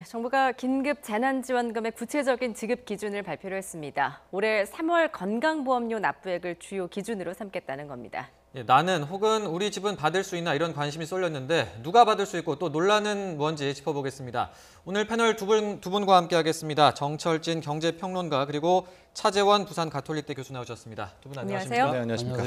정부가 긴급 재난지원금의 구체적인 지급 기준을 발표를 했습니다. 올해 3월 건강보험료 납부액을 주요 기준으로 삼겠다는 겁니다. 나는 혹은 우리 집은 받을 수 있나 이런 관심이 쏠렸는데 누가 받을 수 있고 또 논란은 뭔지 짚어보겠습니다. 오늘 패널 두 분과 함께하겠습니다. 정철진 경제평론가 그리고 차재원 부산 가톨릭대 교수 나오셨습니다. 두 분 안녕하십니까? 네, 안녕하십니까?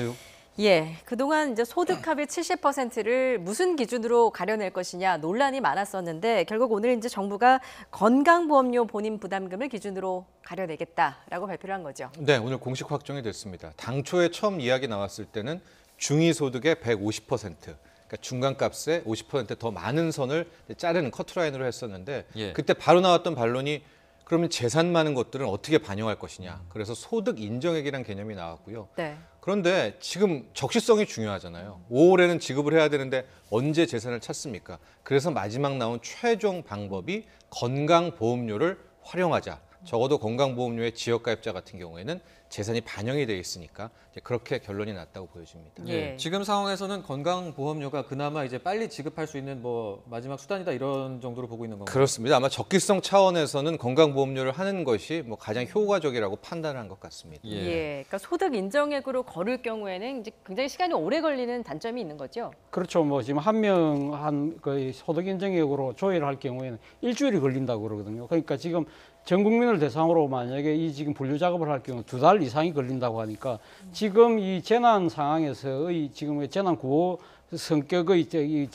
그동안 이제 소득 합의 70%를 무슨 기준으로 가려낼 것이냐 논란이 많았었는데 결국 오늘 이제 정부가 건강보험료 본인 부담금을 기준으로 가려내겠다라고 발표를 한 거죠. 네, 오늘 공식 확정이 됐습니다. 당초에 처음 이야기 나왔을 때는 중위소득의 150%, 그러니까 중간값의 50%더 많은 선을 자르는 커트라인으로 했었는데 그때 바로 나왔던 반론이 그러면 재산 많은 것들은 어떻게 반영할 것이냐. 그래서 소득 인정액이라는 개념이 나왔고요. 네. 그런데 지금 적시성이 중요하잖아요. 5월에는 지급을 해야 되는데 언제 재산을 찾습니까? 그래서 마지막 나온 최종 방법이 건강보험료를 활용하자. 적어도 건강보험료의 지역가입자 같은 경우에는 재산이 반영이 돼 있으니까 그렇게 결론이 났다고 보여집니다. 지금 상황에서는 건강보험료가 그나마 이제 빨리 지급할 수 있는 뭐 마지막 수단이다 이런 정도로 보고 있는 건가요? 그렇습니다. 아마 적기성 차원에서는 건강보험료를 하는 것이 뭐 가장 효과적이라고 판단한 것 같습니다. 그러니까 소득 인정액으로 거를 경우에는 이제 굉장히 시간이 오래 걸리는 단점이 있는 거죠. 그렇죠. 뭐 지금 한 명 한 그 소득 인정액으로 조회를 할 경우에는 일주일이 걸린다고 그러거든요. 그러니까 지금 전 국민을 대상으로 만약에 이 지금 분류 작업을 할 경우 2달 이상이 걸린다고 하니까 지금 이 재난 상황에서의 지금의 재난 구호 성격의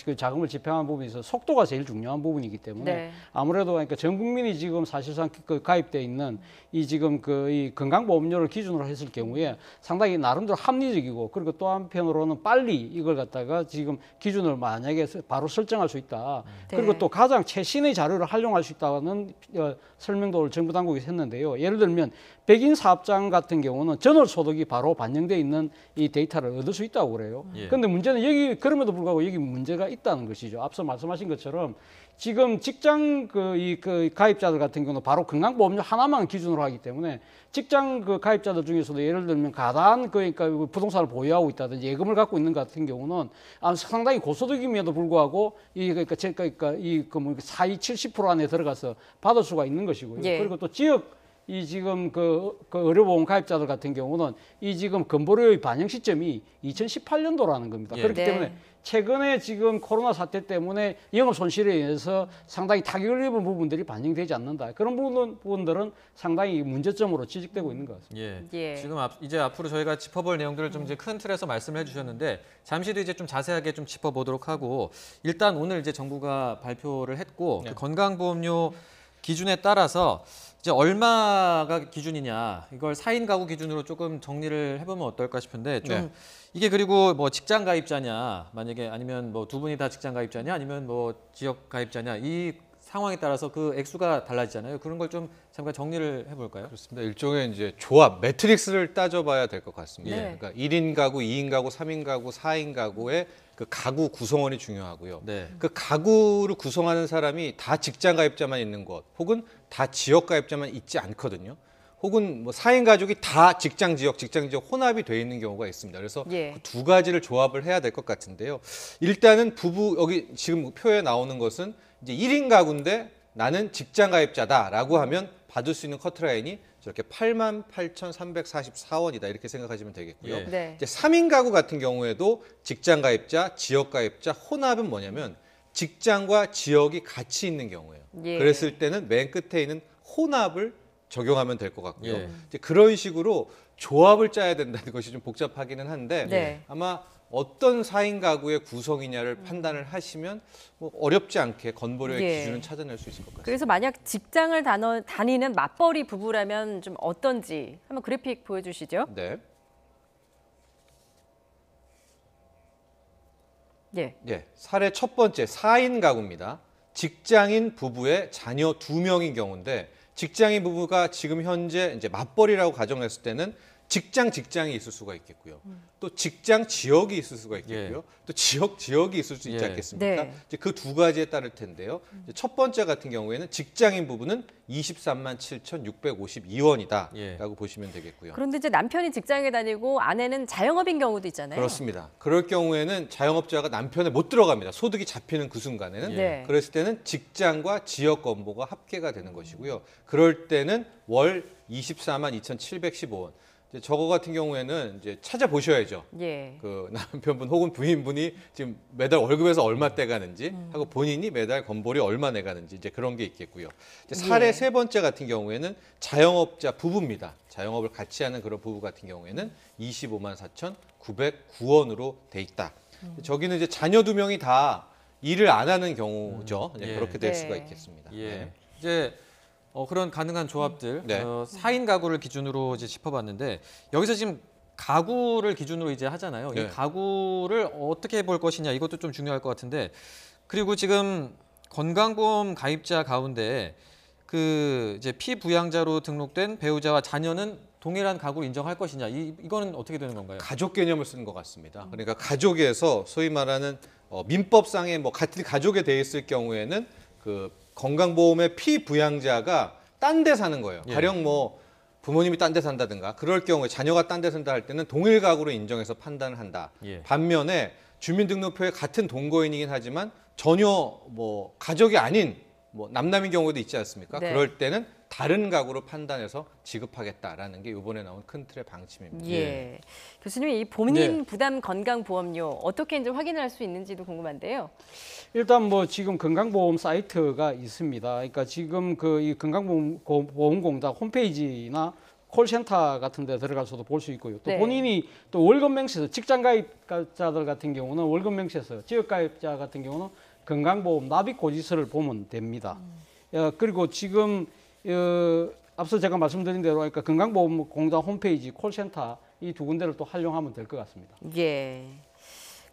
그 자금을 집행하는 부분에서 속도가 제일 중요한 부분이기 때문에 아무래도 그러니까 전 국민이 지금 사실상 그 가입돼 있는 이 지금 그 이 건강보험료를 기준으로 했을 경우에 상당히 나름대로 합리적이고 그리고 또 한편으로는 빨리 이걸 갖다가 지금 기준을 만약에 바로 설정할 수 있다. 그리고 또 가장 최신의 자료를 활용할 수 있다는 설명도 정부 당국이 했는데요. 예를 들면 백인 사업장 같은 경우는 전월 소득이 바로 반영돼 있는 이 데이터를 얻을 수 있다고 그래요. 그런데 문제는 여기 그럼에도 불구하고 여기 문제가 있다는 것이죠. 앞서 말씀하신 것처럼 지금 직장 그 가입자들 같은 경우는 바로 건강보험료 하나만 기준으로 하기 때문에 직장 그 가입자들 중에서도 예를 들면 가단 그러니까 부동산을 보유하고 있다든지 예금을 갖고 있는 것 같은 경우는 상당히 고소득임에도 불구하고 그러니까 뭐 4, 70% 안에 들어가서 받을 수가 있는 것이고요. 그리고 또 지역 이 지금 그 의료보험 가입자들 같은 경우는 이 지금 건보료의 반영 시점이 2018년도라는 겁니다. 그렇기 때문에 최근에 지금 코로나 사태 때문에 영업 손실에 의해서 상당히 타격을 입은 부분들이 반영되지 않는다. 그런 부분들은 상당히 문제점으로 지적되고 있는 것 같습니다. 지금 이제 앞으로 저희가 짚어볼 내용들을 좀 이제 큰 틀에서 말씀을 해주셨는데 잠시 뒤 이제 좀 자세하게 좀 짚어보도록 하고 일단 오늘 이제 정부가 발표를 했고 그 건강보험료 기준에 따라서 이제 얼마가 기준이냐 이걸 4인 가구 기준으로 조금 정리를 해보면 어떨까 싶은데 좀 이게 그리고 뭐 직장 가입자냐 만약에 아니면 뭐 두 분이 다 직장 가입자냐 아니면 뭐 지역 가입자냐 이 상황에 따라서 그 액수가 달라지잖아요. 그런 걸 좀 잠깐 정리를 해볼까요? 그렇습니다. 일종의 이제 조합, 매트릭스를 따져봐야 될 것 같습니다. 그러니까 1인 가구, 2인 가구, 3인 가구, 4인 가구의 그 가구 구성원이 중요하고요. 그 가구를 구성하는 사람이 다 직장 가입자만 있는 것, 혹은 다 지역 가입자만 있지 않거든요. 혹은 뭐 4인 가족이 다 직장 지역 혼합이 돼 있는 경우가 있습니다. 그래서 그 두 가지를 조합을 해야 될 것 같은데요. 일단은 부부 여기 지금 표에 나오는 것은 이제 1인 가구인데 나는 직장 가입자다라고 하면 받을 수 있는 커트라인이 저렇게 88,344원이다 이렇게 생각하시면 되겠고요. 이제 3인 가구 같은 경우에도 직장 가입자, 지역 가입자 혼합은 뭐냐면 직장과 지역이 같이 있는 경우예요. 그랬을 때는 맨 끝에 있는 혼합을 적용하면 될 것 같고요. 이제 그런 식으로 조합을 짜야 된다는 것이 좀 복잡하기는 한데 아마 어떤 4인 가구의 구성이냐를 판단을 하시면 뭐 어렵지 않게 건보료의 기준을 찾아낼 수 있을 것 같습니다. 그래서 만약 직장을 다니는 맞벌이 부부라면 좀 어떤지 한번 그래픽 보여주시죠. 사례 첫 번째 4인 가구입니다. 직장인 부부의 자녀 2명인 경우인데 직장인 부부가 지금 현재 이제 맞벌이라고 가정했을 때는 직장이 있을 수가 있겠고요. 또 직장 지역이 있을 수가 있겠고요. 또 지역이 있을 수 있지 않겠습니까? 네. 이제 그 두 가지에 따를 텐데요. 이제 첫 번째 같은 경우에는 직장인 부분은 23만 7,652원이다라고 보시면 되겠고요. 그런데 이제 남편이 직장에 다니고 아내는 자영업인 경우도 있잖아요. 그렇습니다. 그럴 경우에는 자영업자가 남편에 못 들어갑니다. 소득이 잡히는 그 순간에는. 네. 그랬을 때는 직장과 지역 건보가 합계가 되는 것이고요. 그럴 때는 월 24만 2,715원. 이제 저거 같은 경우에는 이제 찾아보셔야죠. 예. 그 남편분 혹은 부인분이 지금 매달 월급에서 얼마 떼가는지 하고 본인이 매달 건보료 얼마 내가는지 이제 그런 게 있겠고요. 이제 사례 예. 세 번째 같은 경우에는 자영업자 부부입니다. 자영업을 같이 하는 그런 부부 같은 경우에는 25만 4,909원으로 돼 있다. 저기는 이제 자녀 2명이 다 일을 안 하는 경우죠. 예. 그렇게 될 네. 수가 있겠습니다. 예. 네. 이제 그런 가능한 조합들 네. 4인 가구를 기준으로 이제 짚어봤는데 여기서 지금 가구를 기준으로 이제 하잖아요. 네. 이 가구를 어떻게 볼 것이냐 이것도 좀 중요할 것 같은데 그리고 지금 건강보험 가입자 가운데 그 이제 피부양자로 등록된 배우자와 자녀는 동일한 가구를 인정할 것이냐 이거는 어떻게 되는 건가요? 가족 개념을 쓰는 것 같습니다. 그러니까 가족에서 소위 말하는 민법상의 뭐 같은 가족에 돼 있을 경우에는 그 건강보험의 피부양자가 딴 데 사는 거예요. 예. 가령 뭐 부모님이 딴 데 산다든가 그럴 경우에 자녀가 딴 데 산다 할 때는 동일 가구로 인정해서 판단을 한다. 예. 반면에 주민등록표에 같은 동거인이긴 하지만 전혀 뭐 가족이 아닌 뭐 남남인 경우도 있지 않습니까? 네. 그럴 때는 다른 가구로 판단해서 지급하겠다라는 게 이번에 나온 큰 틀의 방침입니다. 예. 교수님이 이 본인 부담 건강보험료 어떻게 이제 확인할 수 있는지도 궁금한데요. 일단 뭐 지금 건강보험 사이트가 있습니다. 그러니까 지금 그 이 건강보험공단 홈페이지나 콜센터 같은 데 들어가서도 볼 수 있고요. 또 네. 본인이 또 월급명세서 직장가입자들 같은 경우는 월급명세서, 지역가입자 같은 경우는 건강보험 납입고지서를 보면 됩니다. 그리고 지금 앞서 제가 말씀드린 대로 그러니까 건강보험공단 홈페이지, 콜센터 이 두 군데를 또 활용하면 될 것 같습니다. 예.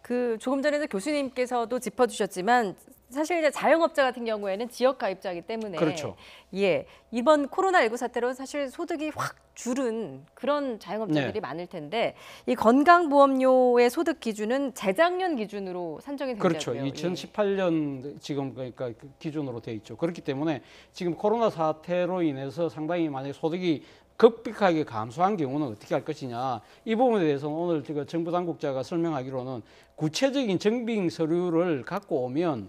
그 조금 전에도 교수님께서도 짚어주셨지만 사실 이제 자영업자 같은 경우에는 지역 가입자이기 때문에 그렇죠. 예, 이번 코로나19 사태로 사실 소득이 확 줄은 그런 자영업자들이 네. 많을 텐데 이 건강보험료의 소득 기준은 재작년 기준으로 산정이 된다고요. 그렇죠. 예. 2018년 지금 그러니까 그 기준으로 돼 있죠. 그렇기 때문에 지금 코로나 사태로 인해서 상당히 만약에 소득이 급격하게 감소한 경우는 어떻게 할 것이냐. 이 부분에 대해서는 오늘 정부 당국자가 설명하기로는 구체적인 증빙 서류를 갖고 오면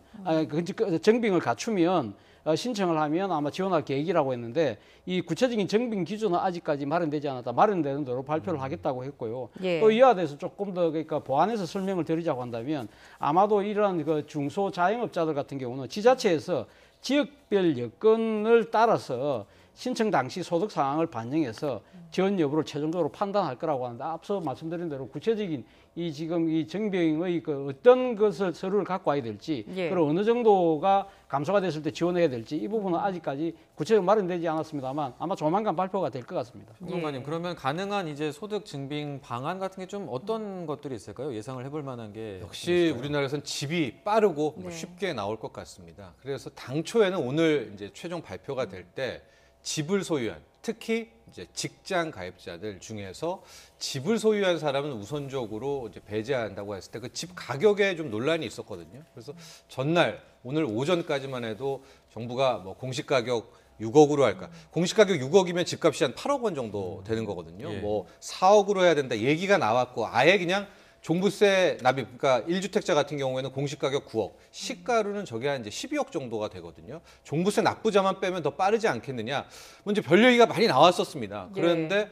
증빙을 갖추면 신청을 하면 아마 지원할 계획이라고 했는데 이 구체적인 증빙 기준은 아직까지 마련되지 않았다. 마련되는 대로 발표를 하겠다고 했고요. 예. 또 이와 대해서 조금 더 그러니까 보완해서 설명을 드리자고 한다면 아마도 이러한 그 중소 자영업자들 같은 경우는 지자체에서 지역별 여건을 따라서 신청 당시 소득 상황을 반영해서 지원 여부를 최종적으로 판단할 거라고 하는데 앞서 말씀드린 대로 구체적인 이 지금 이 증빙의 그 어떤 것을 서류를 갖고 와야 될지 예. 그리고 어느 정도가 감소가 됐을 때 지원해야 될지 이 부분은 아직까지 구체적으로 마련되지 않았습니다만 아마 조만간 발표가 될 것 같습니다. 평론가님 그러면 가능한 이제 소득 증빙 방안 같은 게 좀 어떤 것들이 있을까요? 예상을 해볼 만한 게 역시 우리나라에서는 집이 빠르고 네. 쉽게 나올 것 같습니다. 그래서 당초에는 오늘 이제 최종 발표가 될 때 집을 소유한 특히 이제 직장 가입자들 중에서 집을 소유한 사람은 우선적으로 이제 배제한다고 했을 때 그 집 가격에 좀 논란이 있었거든요. 그래서 전날 오늘 오전까지만 해도 정부가 뭐 공시 가격 6억으로 할까? 공시 가격 6억이면 집값이 한 8억 원 정도 되는 거거든요. 예. 뭐 4억으로 해야 된다 얘기가 나왔고 아예 그냥 종부세 납입, 그러니까 1주택자 같은 경우에는 공시가격 9억, 시가로는 저게 한 이제 12억 정도가 되거든요. 종부세 납부자만 빼면 더 빠르지 않겠느냐. 먼저 별 얘기가 많이 나왔었습니다. 그런데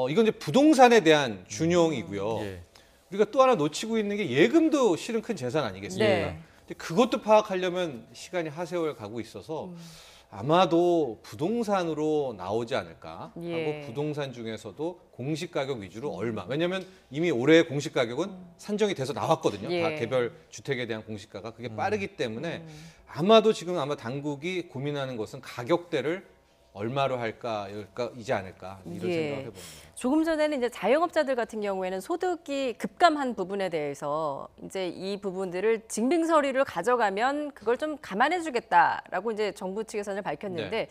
이건 이제 부동산에 대한 준용이고요. 예. 우리가 또 하나 놓치고 있는 게 예금도 실은 큰 재산 아니겠습니까? 네. 근데 그것도 파악하려면 시간이 하세월 가고 있어서 아마도 부동산으로 나오지 않을까 하고 예. 부동산 중에서도 공시가격 위주로 얼마. 왜냐하면 이미 올해 공시가격은 산정이 돼서 나왔거든요. 예. 다 개별 주택에 대한 공시가가 그게 빠르기 때문에 아마도 지금 아마 당국이 고민하는 것은 가격대를 얼마로 할까이지 않을까 이런 예. 생각을 해봅니다. 조금 전에는 이제 자영업자들 같은 경우에는 소득이 급감한 부분에 대해서 이제 이 부분들을 증빙 서류를 가져가면 그걸 좀 감안해 주겠다라고 이제 정부 측에서는 밝혔는데 네.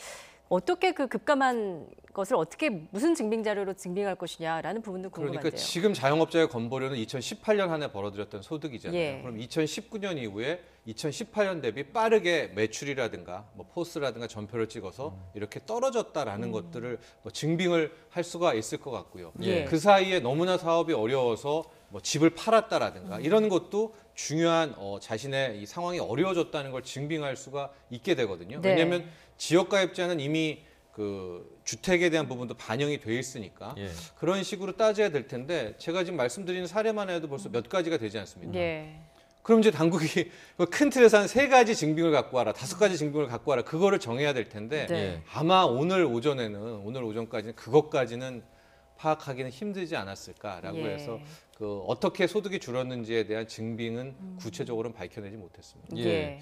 어떻게 그 급감한 것을 어떻게 무슨 증빙 자료로 증빙할 것이냐라는 부분도 궁금한데요. 그러니까 지금 자영업자의 건보료는 2018년 한 해 벌어들였던 소득이잖아요. 예. 그럼 2019년 이후에 2018년 대비 빠르게 매출이라든가 뭐 포스라든가 전표를 찍어서 이렇게 떨어졌다라는 것들을 뭐 증빙을 할 수가 있을 것 같고요. 예. 그 사이에 너무나 사업이 어려워서 뭐 집을 팔았다라든가 이런 것도 중요한 자신의 이 상황이 어려워졌다는 걸 증빙할 수가 있게 되거든요. 네. 왜냐하면 지역가입자는 이미 그 주택에 대한 부분도 반영이 돼 있으니까 예. 그런 식으로 따져야 될 텐데 제가 지금 말씀드리는 사례만 해도 벌써 몇 가지가 되지 않습니까? 예. 그럼 이제 당국이 큰 틀에서 한 3가지 증빙을 갖고 와라, 5가지 증빙을 갖고 와라 그거를 정해야 될 텐데 네. 아마 오늘 오전까지는 그것까지는 파악하기는 힘들지 않았을까라고 예. 해서 그 어떻게 소득이 줄었는지에 대한 증빙은 구체적으로는 밝혀내지 못했습니다. 예.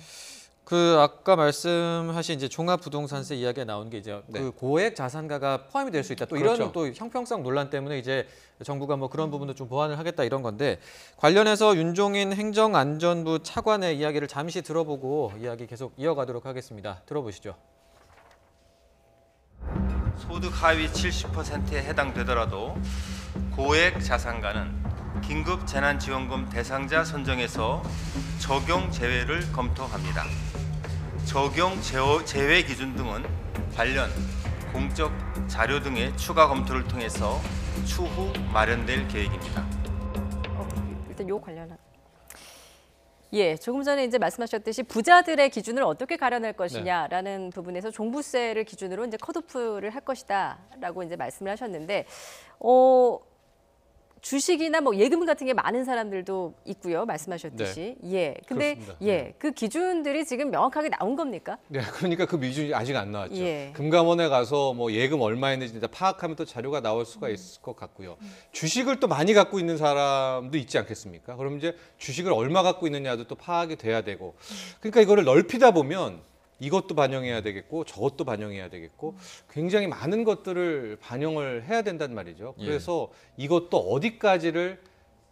그 아까 말씀하신 이제 종합부동산세 이야기가 나오는 게 이제 네. 그 고액 자산가가 포함이 될 수 있다. 또 그렇죠. 이런 또 형평성 논란 때문에 이제 정부가 뭐 그런 부분도 좀 보완을 하겠다 이런 건데 관련해서 윤종인 행정안전부 차관의 이야기를 잠시 들어보고 이야기 계속 이어가도록 하겠습니다. 들어보시죠. 소득 하위 70%에 해당되더라도 고액 자산가는 긴급 재난지원금 대상자 선정에서 적용 제외를 검토합니다. 적용 제외 기준 등은 관련 공적 자료 등의 추가 검토를 통해서 추후 마련될 계획입니다. 일단 요 관련한. 예, 조금 전에 이제 말씀하셨듯이 부자들의 기준을 어떻게 가려낼 것이냐라는 부분에서 종부세를 기준으로 이제 컷오프를 할 것이다라고 이제 말씀을 하셨는데, 주식이나 뭐 예금 같은 게 많은 사람들도 있고요, 말씀하셨듯이. 예, 근데 그렇습니다. 예, 그 기준들이 지금 명확하게 나온 겁니까? 네, 그러니까 그 기준이 아직 안 나왔죠. 예. 금감원에 가서 뭐 예금 얼마였는지 진짜 파악하면 또 자료가 나올 수가 있을 것 같고요. 주식을 또 많이 갖고 있는 사람도 있지 않겠습니까? 그럼 이제 주식을 얼마 갖고 있느냐도 또 파악이 돼야 되고. 그러니까 이거를 넓히다 보면 이것도 반영해야 되겠고 저것도 반영해야 되겠고 굉장히 많은 것들을 반영을 해야 된단 말이죠. 그래서 이것도 어디까지를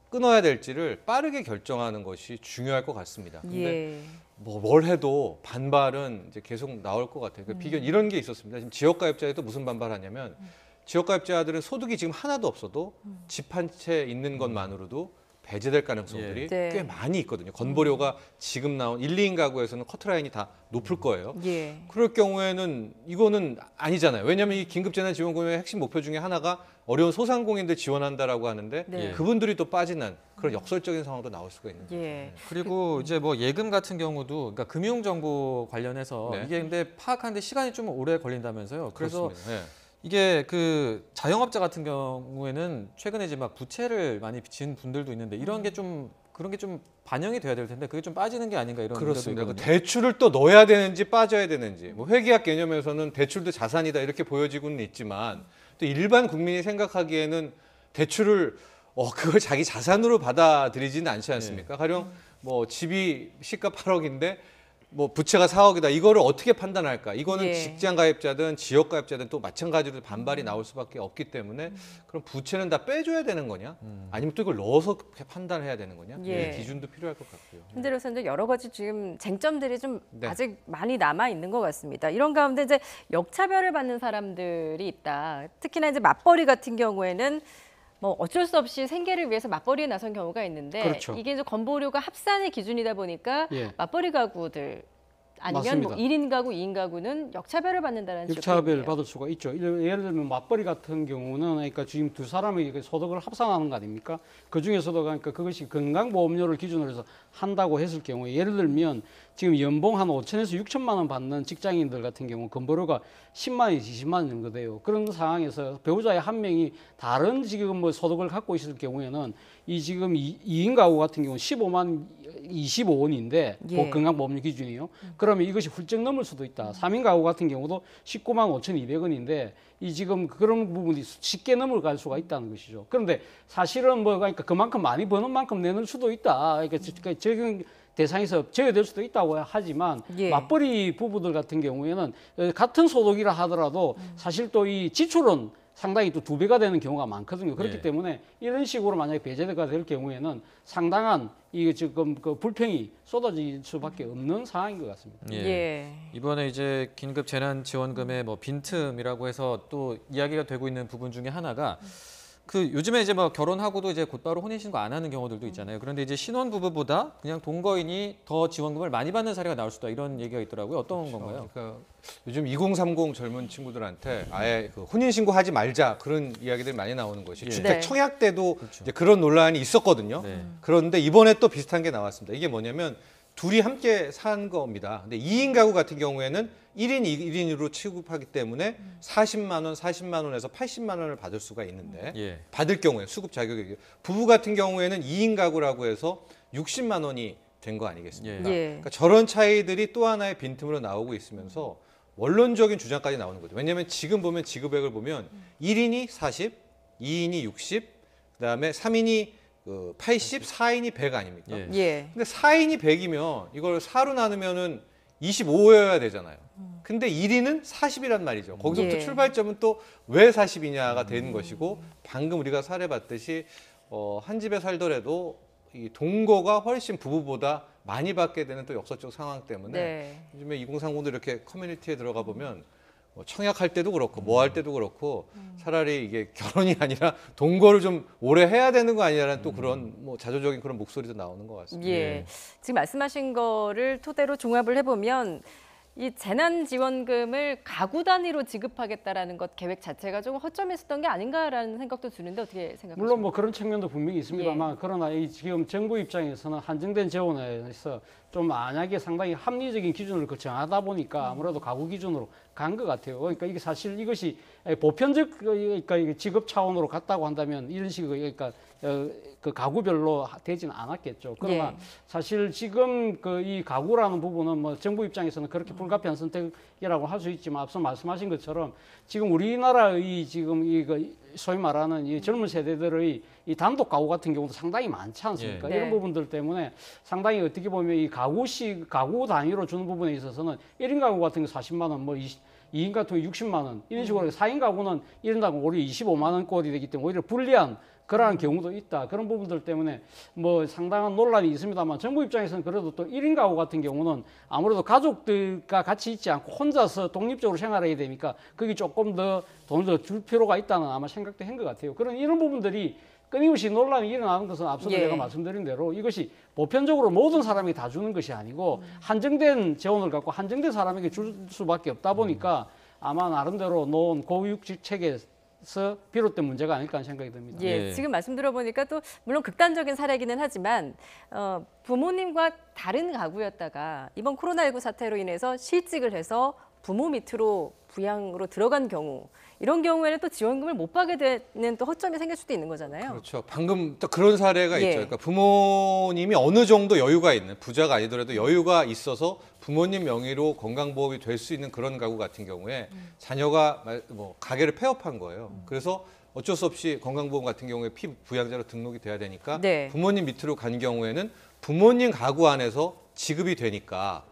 끊어야 될지를 빠르게 결정하는 것이 중요할 것 같습니다. 근데 예. 뭘 해도 반발은 이제 계속 나올 것 같아요. 그 비견 이런 게 있었습니다. 지금 지역가입자에도 무슨 반발하냐면 지역가입자들은 소득이 지금 하나도 없어도 집 한 채 있는 것만으로도 배제될 가능성들이 네. 꽤 많이 있거든요. 건보료가 지금 나온 1, 2인 가구에서는 커트라인이 다 높을 거예요. 예. 그럴 경우에는 이거는 아니잖아요. 왜냐하면 이 긴급재난지원금의 핵심 목표 중에 하나가 어려운 소상공인들 지원한다라고 하는데 네. 그분들이 또 빠지는 그런 역설적인 상황도 나올 수가 있는 거죠. 예. 그리고 이제 뭐 예금 같은 경우도 그러니까 금융정보 관련해서 네. 이게 근데 파악하는데 시간이 좀 오래 걸린다면서요. 그래서 그렇습니다. 네. 이게 그 자영업자 같은 경우에는 최근에 이제 막 부채를 많이 빚은 분들도 있는데 이런 게 좀 그런 게 좀 반영이 돼야 될 텐데 그게 좀 빠지는 게 아닌가 이런 그렇습니다. 그 우려도 있거든요. 대출을 또 넣어야 되는지 빠져야 되는지 뭐 회계학 개념에서는 대출도 자산이다 이렇게 보여지고는 있지만 또 일반 국민이 생각하기에는 대출을 그걸 자기 자산으로 받아들이지는 않지 않습니까? 가령 뭐 집이 시가 8억인데 뭐 부채가 4억이다. 이거를 어떻게 판단할까? 이거는 예. 직장 가입자든 지역 가입자든 또 마찬가지로 반발이 나올 수밖에 없기 때문에 그럼 부채는 다 빼줘야 되는 거냐? 아니면 또 이걸 넣어서 판단해야 되는 거냐? 예. 기준도 필요할 것 같고요. 현재로서 이제 여러 가지 지금 쟁점들이 좀 네. 아직 많이 남아 있는 것 같습니다. 이런 가운데 이제 역차별을 받는 사람들이 있다. 특히나 이제 맞벌이 같은 경우에는 뭐 어쩔 수 없이 생계를 위해서 맞벌이에 나선 경우가 있는데 그렇죠. 이게 이제 건보료가 합산의 기준이다 보니까 예. 맞벌이 가구들 아니면 맞습니다. 뭐 1인 가구, 2인 가구는 역차별을 받는다는 역차별 받을 수가 있죠. 예를 들면 맞벌이 같은 경우는 그러니까 지금 두 사람의 소득을 합산하는 거 아닙니까? 그 중에서도 그러니까 그것이 건강보험료를 기준으로 해서 한다고 했을 경우에 예를 들면 지금 연봉 한 5천에서 6천만 원 받는 직장인들 같은 경우 건보료가 10만 원에서 20만 원 정도 돼요. 그런 상황에서 배우자의 한 명이 다른 지금 뭐 소득을 갖고 있을 경우에는 이 지금 2인 가구 같은 경우 15만 25원인데 예. 건강보험료 기준이요. 그러면 이것이 훌쩍 넘을 수도 있다. 3인 가구 같은 경우도 19만 5,200원인데 이 지금 그런 부분이 쉽게 넘어갈 수가 있다는 것이죠. 그런데 사실은 뭐 그러니까 그만큼 많이 버는 만큼 내는 수도 있다. 그러니까 적용 대상에서 제외될 수도 있다고 하지만 예. 맞벌이 부부들 같은 경우에는 같은 소득이라 하더라도 사실 또 이 지출은 상당히 또 2배가 되는 경우가 많거든요. 그렇기 예. 때문에 이런 식으로 만약에 배제가 될 경우에는 상당한 이 지금 그 불평이 쏟아질 수밖에 없는 상황인 것 같습니다. 예. 예. 이번에 이제 긴급 재난 지원금의 뭐 빈틈이라고 해서 또 이야기가 되고 있는 부분 중에 하나가 그 요즘에 이제 뭐 결혼하고도 이제 곧바로 혼인신고 안 하는 경우들도 있잖아요. 그런데 이제 신혼 부부보다 그냥 동거인이 더 지원금을 많이 받는 사례가 나올 수 있다 이런 얘기가 있더라고요. 어떤 건가요? 그러니까 요즘 2030 젊은 친구들한테 아예 그 혼인신고 하지 말자 그런 이야기들이 많이 나오는 것이 예. 주택 네. 청약 때도 그렇죠. 이제 그런 논란이 있었거든요. 네. 그런데 이번에 또 비슷한 게 나왔습니다. 이게 뭐냐면 둘이 함께 산 겁니다. 근데 2인 가구 같은 경우에는 1인 1인으로 취급하기 때문에 40만 원에서 80만 원을 받을 수가 있는데 예. 받을 경우에 수급 자격이 부부 같은 경우에는 2인 가구라고 해서 60만 원이 된 거 아니겠습니까? 예. 그러니까 저런 차이들이 또 하나의 빈틈으로 나오고 있으면서 원론적인 주장까지 나오는 거죠. 왜냐하면 지금 보면 지급액을 보면 1인이 40, 2인이 60, 그다음에 3인이 80, 4인이 100 아닙니까? 예. 예. 근데 4인이 100이면 이걸 4로 나누면은 25여야 되잖아요. 근데 1인은 40이란 말이죠. 거기서부터 예. 출발점은 또 왜 40이냐가 되는 것이고 방금 우리가 사례 봤듯이 한 집에 살더라도 이 동거가 훨씬 부부보다 많이 받게 되는 또 역사적 상황 때문에 네. 요즘에 2030도 이렇게 커뮤니티에 들어가 보면 뭐 청약할 때도 그렇고 뭐 할 때도 그렇고 차라리 이게 결혼이 아니라 동거를 좀 오래 해야 되는 거 아니냐라는 또 그런 뭐 자조적인 그런 목소리도 나오는 것 같습니다. 예. 지금 말씀하신 거를 토대로 종합을 해보면 이 재난지원금을 가구 단위로 지급하겠다라는 것 계획 자체가 좀 허점했었던 게 아닌가라는 생각도 드는데 어떻게 생각하십니까? 물론 뭐 그런 측면도 분명히 있습니다만 그러나 이 지금 정부 입장에서는 한정된 재원에서 좀 만약에 상당히 합리적인 기준을 정하다 보니까 아무래도 가구 기준으로 간 것 같아요. 그러니까 이게 사실 이것이 보편적 그러니까 이게 지급 차원으로 갔다고 한다면 이런 식으로 그러니까 그 가구별로 되지는 않았겠죠. 그러나 예. 사실 지금 그 이 가구라는 부분은 뭐 정부 입장에서는 그렇게 불가피한 선택이라고 할 수 있지만 앞서 말씀하신 것처럼 지금 우리나라의 지금 이 소위 말하는 이 젊은 세대들의 이 단독 가구 같은 경우도 상당히 많지 않습니까? 예. 이런 네. 부분들 때문에 상당히 어떻게 보면 이 가구 단위로 주는 부분에 있어서는 1인 가구 같은 게 40만 원, 뭐 2인 같은 게 60만 원 이런 식으로 4인 가구는 1인 가구 오히려 25만 원꼴이 되기 때문에 오히려 불리한 그러한 경우도 있다. 그런 부분들 때문에 뭐 상당한 논란이 있습니다만 정부 입장에서는 그래도 또 1인 가구 같은 경우는 아무래도 가족들과 같이 있지 않고 혼자서 독립적으로 생활해야 되니까 거기 조금 더 돈을 더 줄 필요가 있다는 아마 생각도 한 것 같아요. 그런 이런 부분들이 끊임없이 논란이 일어나는 것은 앞서도 예. 제가 말씀드린 대로 이것이 보편적으로 모든 사람이 다 주는 것이 아니고 한정된 재원을 갖고 한정된 사람에게 줄 수밖에 없다 보니까 아마 나름대로 놓은 고육직 체계에서 비롯된 문제가 아닐까 하는 생각이 듭니다. 예, 예. 지금 말씀 들어보니까 또 물론 극단적인 사례이기는 하지만 부모님과 다른 가구였다가 이번 코로나19 사태로 인해서 실직을 해서 부모 밑으로 부양으로 들어간 경우 이런 경우에는 또 지원금을 못 받게 되는 또 허점이 생길 수도 있는 거잖아요. 그렇죠. 방금 또 그런 사례가 예. 있죠. 그러니까 부모님이 어느 정도 여유가 있는 부자가 아니더라도 여유가 있어서 부모님 명의로 건강보험이 될 수 있는 그런 가구 같은 경우에 자녀가 뭐 가게를 폐업한 거예요. 그래서 어쩔 수 없이 건강보험 같은 경우에 피부양자로 등록이 돼야 되니까 네. 부모님 밑으로 간 경우에는 부모님 가구 안에서 지급이 되니까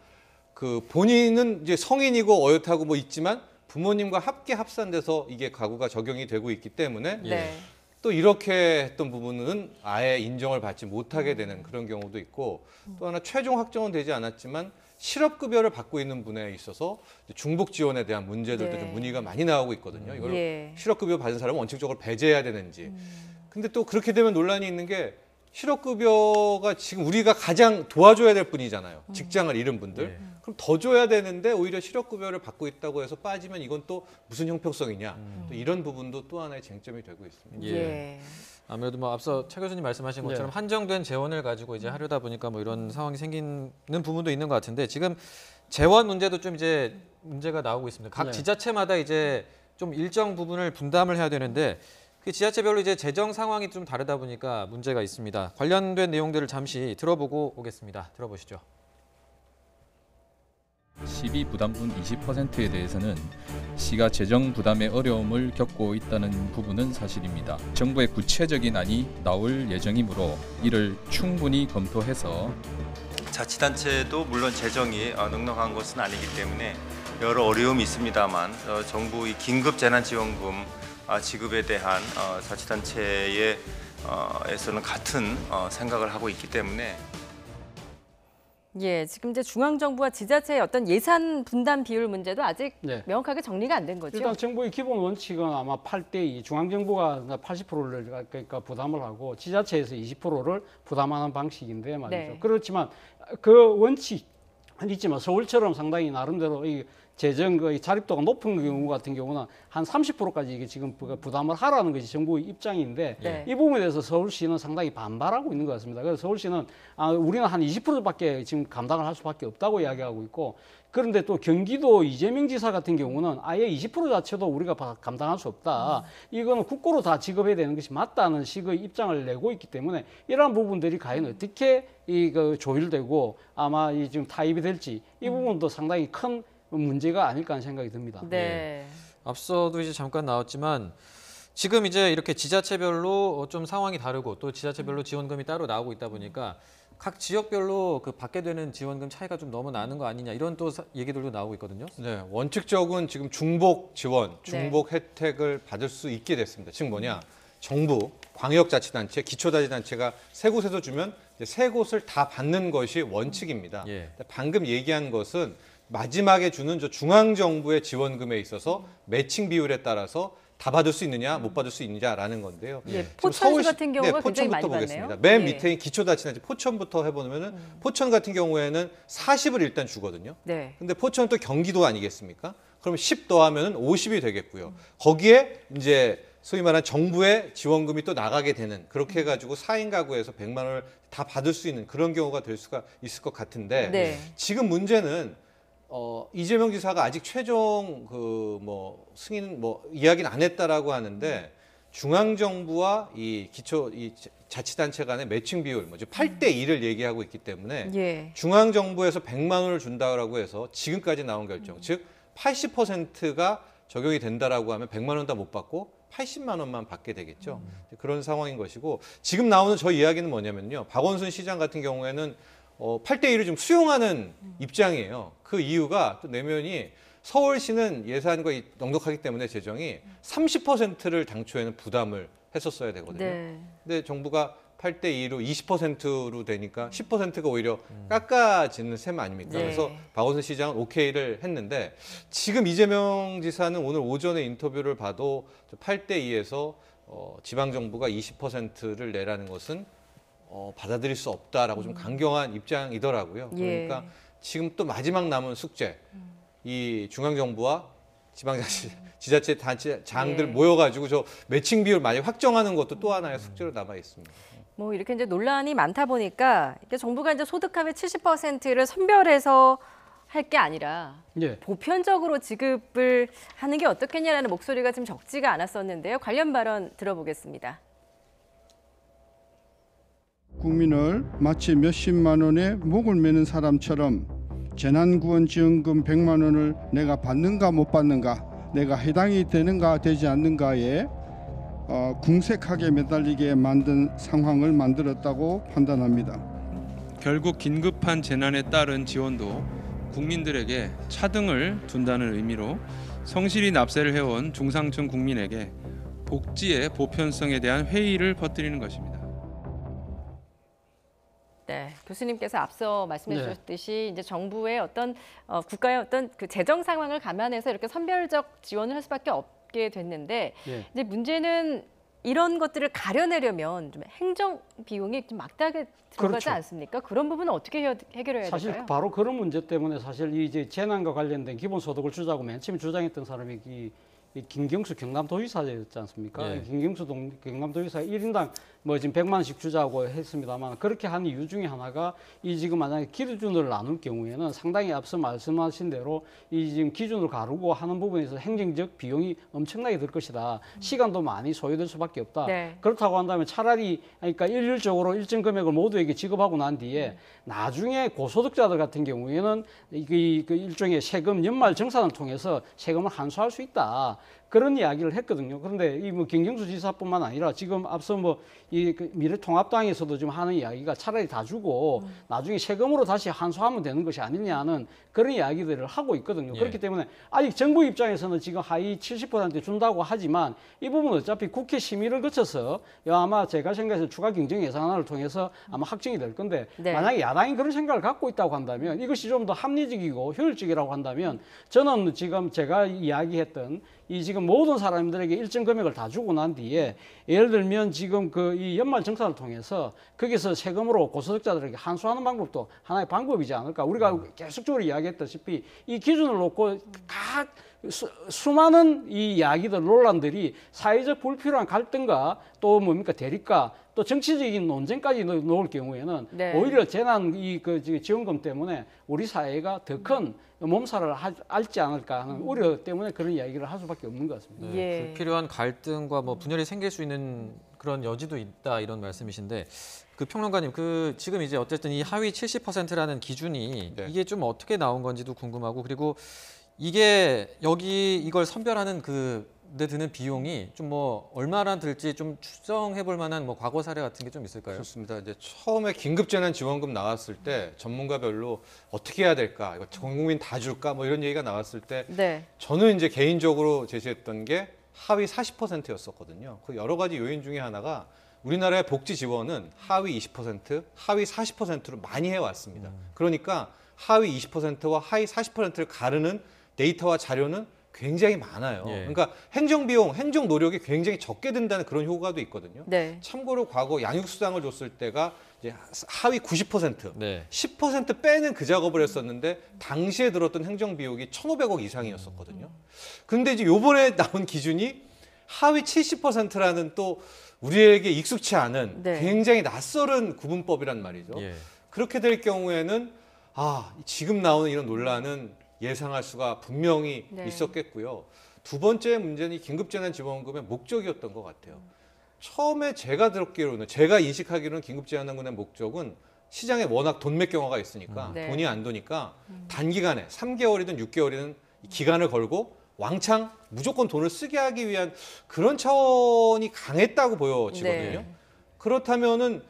그 본인은 이제 성인이고 어엿하고 뭐 있지만 부모님과 함께 합산돼서 이게 가구가 적용이 되고 있기 때문에 네. 또 이렇게 했던 부분은 아예 인정을 받지 못하게 되는 그런 경우도 있고 또 하나 최종 확정은 되지 않았지만 실업급여를 받고 있는 분에 있어서 중복 지원에 대한 문제들도 네. 좀 문의가 많이 나오고 있거든요. 이걸 예. 실업급여 받은 사람은 원칙적으로 배제해야 되는지. 근데 또 그렇게 되면 논란이 있는 게 실업급여가 지금 우리가 가장 도와줘야 될 분이잖아요. 직장을 잃은 분들. 네. 그럼 더 줘야 되는데 오히려 실업급여를 받고 있다고 해서 빠지면 이건 또 무슨 형평성이냐. 또 이런 부분도 또 하나의 쟁점이 되고 있습니다. 예. 예. 아무래도 뭐 앞서 최 교수님 말씀하신 것처럼 네. 한정된 재원을 가지고 이제 하려다 보니까 뭐 이런 상황이 생기는 부분도 있는 것 같은데 지금 재원 문제도 좀 이제 문제가 나오고 있습니다. 각 네. 지자체마다 이제 좀 일정 부분을 분담을 해야 되는데 그 지자체별로 이제 재정 상황이 좀 다르다 보니까 문제가 있습니다. 관련된 내용들을 잠시 들어보고 오겠습니다. 들어보시죠. 시비 부담분 20%에 대해서는 시가 재정 부담의 어려움을 겪고 있다는 부분은 사실입니다. 정부의 구체적인 안이 나올 예정이므로 이를 충분히 검토해서 자치단체도 물론 재정이 넉넉한 것은 아니기 때문에 여러 어려움이 있습니다만 정부 이 긴급 재난지원금 지급에 대한 자치단체의 에서는 같은 생각을 하고 있기 때문에 예, 지금 이제 중앙정부와 지자체의 어떤 예산 분담 비율 문제도 아직 네. 명확하게 정리가 안 된 거죠. 일단 정부의 기본 원칙은 아마 8대2, 중앙정부가 80%를 그러니까 부담을 하고 지자체에서 20%를 부담하는 방식인데 말이죠. 네. 그렇지만 그 원칙은 있지만 서울처럼 상당히 나름대로 이 재정 그 자립도가 높은 경우 같은 경우는 한 30%까지 이게 지금 부담을 하라는 것이 정부의 입장인데 네. 이 부분에 대해서 서울시는 상당히 반발하고 있는 것 같습니다. 그래서 서울시는 우리는 한 20%밖에 지금 감당을 할 수밖에 없다고 이야기하고 있고 그런데 또 경기도 이재명 지사 같은 경우는 아예 20% 자체도 우리가 감당할 수 없다. 이거는 국고로 다 지급해야 되는 것이 맞다는 식의 입장을 내고 있기 때문에 이러한 부분들이 과연 어떻게 조율되고 아마 지금 타입이 될지 이 부분도 상당히 큰 문제가 아닐까 하는 생각이 듭니다. 네. 앞서도 이제 잠깐 나왔지만 지금 이제 이렇게 지자체별로 좀 상황이 다르고 또 지자체별로 지원금이 따로 나오고 있다 보니까 각 지역별로 그 받게 되는 지원금 차이가 좀 너무 나는 거 아니냐 이런 또 얘기들도 나오고 있거든요. 네, 원칙적은 지금 중복 지원, 중복 혜택을 받을 수 있게 됐습니다. 즉 뭐냐, 정부, 광역자치단체, 기초자치단체가 세 곳에서 주면 이제 세 곳을 다 받는 것이 원칙입니다. 예. 방금 얘기한 것은 마지막에 주는 저 중앙정부의 지원금에 있어서 매칭 비율에 따라서 다 받을 수 있느냐, 못 받을 수 있느냐라는 건데요. 예, 지금 포천시 같은 경우가 굉장히 포천부터 많이 보겠습니다. 받네요. 맨 예. 밑에 기초자치단체 포천부터 해보면은 포천 같은 경우에는 40을 일단 주거든요. 네. 근데 포천은 또 경기도 아니겠습니까? 그럼 10 더하면 50이 되겠고요. 거기에 이제 소위 말하는 정부의 지원금이 또 나가게 되는 그렇게 해가지고 4인 가구에서 100만 원을 다 받을 수 있는 그런 경우가 될 수가 있을 것 같은데 네. 지금 문제는 이재명 지사가 아직 최종 승인 이야기는 안 했다라고 하는데 중앙 정부와 이 자치단체 간의 매칭 비율 8대 2를 얘기하고 있기 때문에 예. 중앙 정부에서 100만 원을 준다라고 해서 지금까지 나온 결정 즉 80%가 적용이 된다라고 하면 100만 원 다 못 받고 80만 원만 받게 되겠죠. 그런 상황인 것이고 지금 나오는 저 이야기는 뭐냐면요. 박원순 시장 같은 경우에는 8대 1을 좀 수용하는 입장이에요. 그 이유가 또 내면이 서울시는 예산과 넉넉하기 때문에 재정이 30%를 당초에는 부담을 했었어야 되거든요. 네. 근데 정부가 8대 2로 20%로 되니까 10%가 오히려 깎아지는 셈 아닙니까? 네. 그래서 박원순 시장은 오케이를 했는데 지금 이재명 지사는 오늘 오전에 인터뷰를 봐도 8대 2에서 지방 정부가 20%를 내라는 것은 받아들일 수 없다라고 좀 강경한 입장이더라고요. 예. 그러니까 지금 또 마지막 남은 숙제, 이 중앙 정부와 지자체 단체장들 예. 모여가지고 저 매칭 비율 많이 확정하는 것도 또 하나의 숙제로 남아 있습니다. 뭐 이렇게 이제 논란이 많다 보니까 이게 정부가 이제 소득합의 70%를 선별해서 할 게 아니라 예. 보편적으로 지급을 하는 게 어떻겠냐라는 목소리가 좀 적지가 않았었는데요. 관련 발언 들어보겠습니다. 국민을 마치 몇십만 원에 목을 매는 사람처럼 재난구원지원금 100만 원을 내가 받는가 못 받는가, 내가 해당이 되는가 되지 않는가에 궁색하게 매달리게 만든 상황을 만들었다고 판단합니다. 결국 긴급한 재난에 따른 지원도 국민들에게 차등을 둔다는 의미로 성실히 납세를 해온 중상층 국민에게 복지의 보편성에 대한 회의를 퍼뜨리는 것입니다. 네, 교수님께서 앞서 말씀해 주셨듯이 이제 정부의 어떤 국가의 어떤 그 재정 상황을 감안해서 이렇게 선별적 지원을 할 수밖에 없게 됐는데 이제 문제는 이런 것들을 가려내려면 좀 행정 비용이 좀 막다하게 들어가지 그렇죠. 않습니까? 그런 부분은 어떻게 해결해야 사실 될까요? 바로 그런 문제 때문에 사실 이제 재난과 관련된 기본소득을 주자고 맨 처음에 주장했던 사람이 이 김경수 경남도지사였지 않습니까? 예. 김경수 경남도지사 1인당 뭐 지금 100만 원씩 주자고 했습니다만 그렇게 한 이유 중에 하나가 이 지금 만약에 기준을 나눌 경우에는 상당히 앞서 말씀하신 대로 이 지금 기준을 가르고 하는 부분에서 행정적 비용이 엄청나게 들 것이다. 시간도 많이 소요될 수밖에 없다. 네. 그렇다고 한다면 차라리 그러니까 일률적으로 일정 금액을 모두에게 지급하고 난 뒤에 나중에 고소득자들 같은 경우에는 그 일종의 세금 연말 정산을 통해서 세금을 환수할 수 있다. 그런 이야기를 했거든요. 그런데 이 뭐 김경수 지사뿐만 아니라 지금 앞서 뭐 이 미래통합당에서도 지금 하는 이야기가 차라리 다 주고 나중에 세금으로 다시 환수하면 되는 것이 아니냐는 그런 이야기들을 하고 있거든요. 예. 그렇기 때문에 아직 정부 입장에서는 지금 하위 70% 준다고 하지만 이 부분은 어차피 국회 심의를 거쳐서 아마 제가 생각해서 추가 경정 예산안을 통해서 아마 확정이 될 건데 네. 만약에 야당이 그런 생각을 갖고 있다고 한다면 이것이 좀 더 합리적이고 효율적이라고 한다면 저는 지금 제가 이야기했던 이 지금 모든 사람들에게 일정 금액을 다 주고 난 뒤에 예를 들면 지금 그 이 연말 정산을 통해서 거기서 세금으로 고소득자들에게 환수하는 방법도 하나의 방법이지 않을까. 우리가 계속적으로 이야기했다시피 이 기준을 놓고 각 수많은 이 이야기들 논란들이 사회적 불필요한 갈등과 또 뭡니까 대립과 또 정치적인 논쟁까지 놓을 경우에는 네. 오히려 재난 그 지원금 때문에 우리 사회가 더 큰 몸살을 앓지 않을까 하는 우려 때문에 그런 이야기를 할 수밖에 없는 것 같습니다. 네, 예. 불필요한 갈등과 뭐 분열이 생길 수 있는 그런 여지도 있다 이런 말씀이신데 그 평론가님 그 지금 이제 어쨌든 이 하위 70%라는 기준이 네. 이게 좀 어떻게 나온 건지도 궁금하고 그리고 이게 여기 이걸 선별하는 데 드는 비용이 좀 뭐 얼마나 들지 좀 추정해 볼 만한 뭐 과거 사례 같은 게 좀 있을까요? 그렇습니다. 이제 처음에 긴급재난지원금 나왔을 때 전문가별로 어떻게 해야 될까, 이거 전 국민 다 줄까, 뭐 이런 얘기가 나왔을 때 네. 저는 이제 개인적으로 제시했던 게 하위 40%였었거든요. 그 여러 가지 요인 중에 하나가 우리나라의 복지 지원은 하위 20%, 하위 40%로 많이 해왔습니다. 그러니까 하위 20%와 하위 40%를 가르는 데이터와 자료는 굉장히 많아요. 예. 그러니까 행정비용, 행정 노력이 굉장히 적게 든다는 그런 효과도 있거든요. 네. 참고로 과거 양육수당을 줬을 때가 이제 하위 90%, 네. 10% 빼는 그 작업을 했었는데 당시에 들었던 행정비용이 1,500억 이상이었었거든요. 근데 이제 요번에 나온 기준이 하위 70%라는 또 우리에게 익숙치 않은 네. 굉장히 낯설은 구분법이란 말이죠. 예. 그렇게 될 경우에는 지금 나오는 이런 논란은 예상할 수가 분명히 네. 있었겠고요. 두 번째 문제는 이 긴급재난지원금의 목적이었던 것 같아요. 처음에 제가 들었기로는, 제가 인식하기로는 긴급재난지원금의 목적은 시장에 워낙 돈맥경화가 있으니까 네. 돈이 안 도니까 단기간에 3개월이든 6개월이든 기간을 걸고 왕창 무조건 돈을 쓰게 하기 위한 그런 차원이 강했다고 보여지거든요. 네. 그렇다면은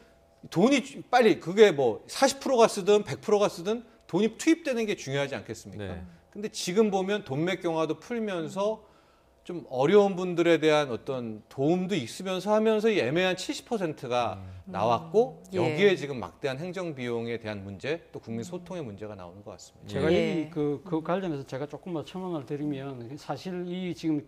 돈이 빨리 그게 뭐 40%가 쓰든 100%가 쓰든 돈이 투입되는 게 중요하지 않겠습니까? 네. 근데 지금 보면 돈맥경화도 풀면서 좀 어려운 분들에 대한 어떤 도움도 있으면서 하면서 이 애매한 70%가 나왔고 예. 여기에 지금 막대한 행정 비용에 대한 문제 또 국민 소통의 문제가 나오는 것 같습니다. 제가 예. 그 관련해서 제가 조금만 첨언을 드리면 사실 이 지금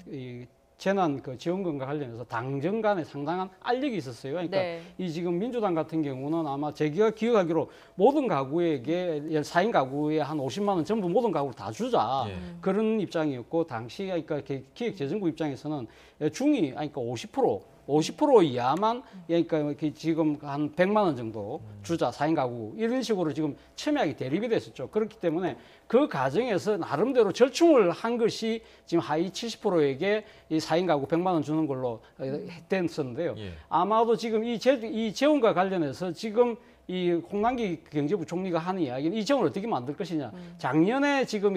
이 재난 지원금과 관련해서 당정 간에 상당한 알력이 있었어요. 그러니까 네. 이 지금 민주당 같은 경우는 아마 제가 기억하기로 모든 가구에게 4인 가구에 한 50만 원 전부 모든 가구를 다 주자 예. 그런 입장이었고 당시 그러니까 기획재정부 입장에서는 중위 그러니까 50% 이하만 그러니까 지금 한 100만 원 정도 주자 4인 가구 이런 식으로 지금 첨예하게 대립이 됐었죠. 그렇기 때문에 그 과정에서 나름대로 절충을 한 것이 지금 하위 70%에게 이 4인 가구 100만 원 주는 걸로 됐었는데요. 예. 아마도 지금 이 재원과 관련해서 지금 이 홍남기 경제부 총리가 하는 이야기는 이 재원을 어떻게 만들 것이냐. 작년에 지금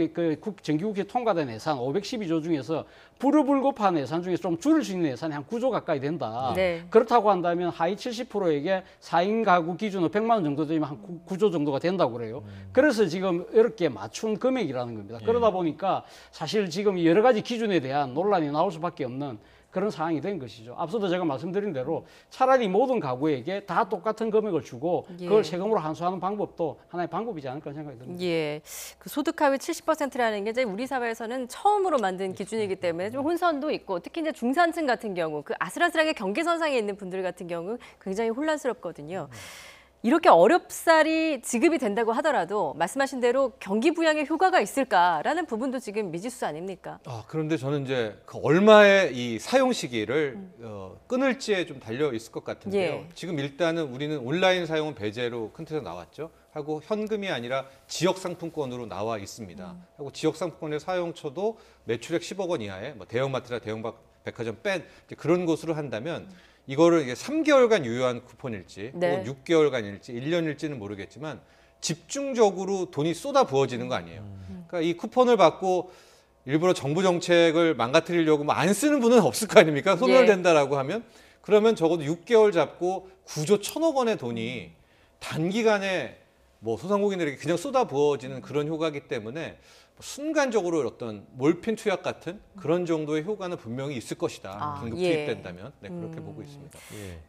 정기국회 통과된 예산 512조 중에서 불허불급한 예산 중에서 좀 줄일 수 있는 예산이 한 9조 가까이 된다. 네. 그렇다고 한다면 하위 70%에게 4인 가구 기준으로 100만 원 정도 되면 한 9조 정도가 된다고 그래요. 그래서 지금 이렇게 맞춘 금액이라는 겁니다. 그러다 보니까 사실 지금 여러 가지 기준에 대한 논란이 나올 수밖에 없는 그런 상황이 된 것이죠. 앞서도 제가 말씀드린 대로 차라리 모든 가구에게 다 똑같은 금액을 주고 예. 그걸 세금으로 환수하는 방법도 하나의 방법이지 않을까 생각이 듭니다. 예, 그 소득 하위 70%라는 게 이제 우리 사회에서는 처음으로 만든 기준이기 때문에 좀 혼선도 있고 특히 이제 중산층 같은 경우 그 아슬아슬하게 경계선상에 있는 분들 같은 경우 굉장히 혼란스럽거든요. 이렇게 어렵사리 지급이 된다고 하더라도 말씀하신 대로 경기 부양에 효과가 있을까라는 부분도 지금 미지수 아닙니까? 그런데 저는 이제 그 얼마의 이 사용 시기를 끊을지에 좀 달려 있을 것 같은데요. 예. 지금 일단은 우리는 온라인 사용은 배제로 큰 틀에서 나왔죠. 하고 현금이 아니라 지역 상품권으로 나와 있습니다. 하고 지역 상품권의 사용처도 매출액 10억 원 이하의 뭐 대형마트나 대형백화점 뺀 그런 곳으로 한다면 이거를 이게 3개월간 유효한 쿠폰일지 네. 혹은 6개월간일지 1년일지는 모르겠지만 집중적으로 돈이 쏟아 부어지는 거 아니에요. 그러니까 이 쿠폰을 받고 일부러 정부 정책을 망가뜨리려고 뭐 안 쓰는 분은 없을 거 아닙니까? 소멸된다라고 하면 그러면 적어도 6개월 잡고 9조 1천억 원의 돈이 단기간에 뭐 소상공인들에게 그냥 쏟아 부어지는 그런 효과이기 때문에 순간적으로 어떤 몰핀 투약 같은 그런 정도의 효과는 분명히 있을 것이다. 긴급 투입된다면 그렇게 보고 있습니다.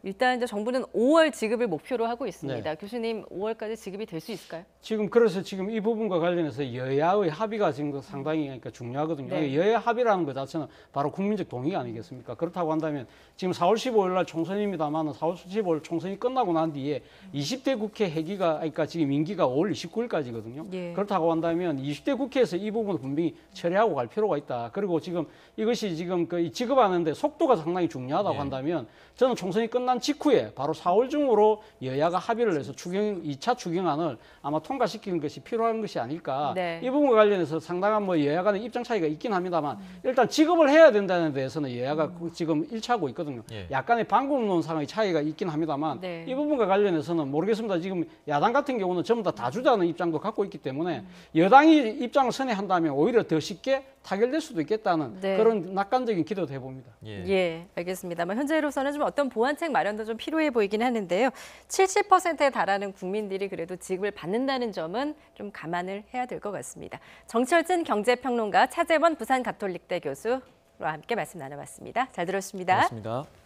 일단 이제 정부는 5월 지급을 목표로 하고 있습니다. 교수님 5월까지 지급이 될 수 있을까요? 지금 그래서 지금 이 부분과 관련해서 여야의 합의가 지금 상당히 그러니까 중요하거든요. 여야 합의라는 것 자체는 바로 국민적 동의 아니겠습니까? 그렇다고 한다면 지금 4월 15일 날 총선입니다만 4월 15일 총선이 끝나고 난 뒤에 20대 국회 회기가 그러니까 지금 임기가 5월 29일까지거든요. 그렇다고 한다면 20대 국회에서 이 부분을 분명히 처리하고 갈 필요가 있다. 그리고 지금 이것이 지금 그 지급하는데 속도가 상당히 중요하다고 한다면 저는 총선이 끝난 직후에 바로 4월 중으로 여야가 합의를 해서 2차 추경안을 아마 통과시키는 것이 필요한 것이 아닐까. 이 부분과 관련해서 상당한 뭐 여야 간의 입장 차이가 있긴 합니다만 일단 지급을 해야 된다는 데에서는 여야가 지금 일치하고 있거든요. 약간의 방법론상의 차이가 있긴 합니다만 이 부분과 관련해서는 모르겠습니다. 지금 야당 같은 경우는 전부 다 주자는 입장도 갖고 있기 때문에 여당이 입장을 선회한다면 오히려 더 쉽게 타결될 수도 있겠다는 그런 낙관적인 기도도 해봅니다. 알겠습니다. 현재로서는 좀 어떤 보완책 마련도 좀 필요해 보이긴 하는데요. 70%에 달하는 국민들이 그래도 지급을 받는다는 점은 좀 감안을 해야 될 것 같습니다. 정철진 경제평론가, 차재원 부산가톨릭대 교수와 함께 말씀 나눠봤습니다. 잘 들었습니다. 고맙습니다.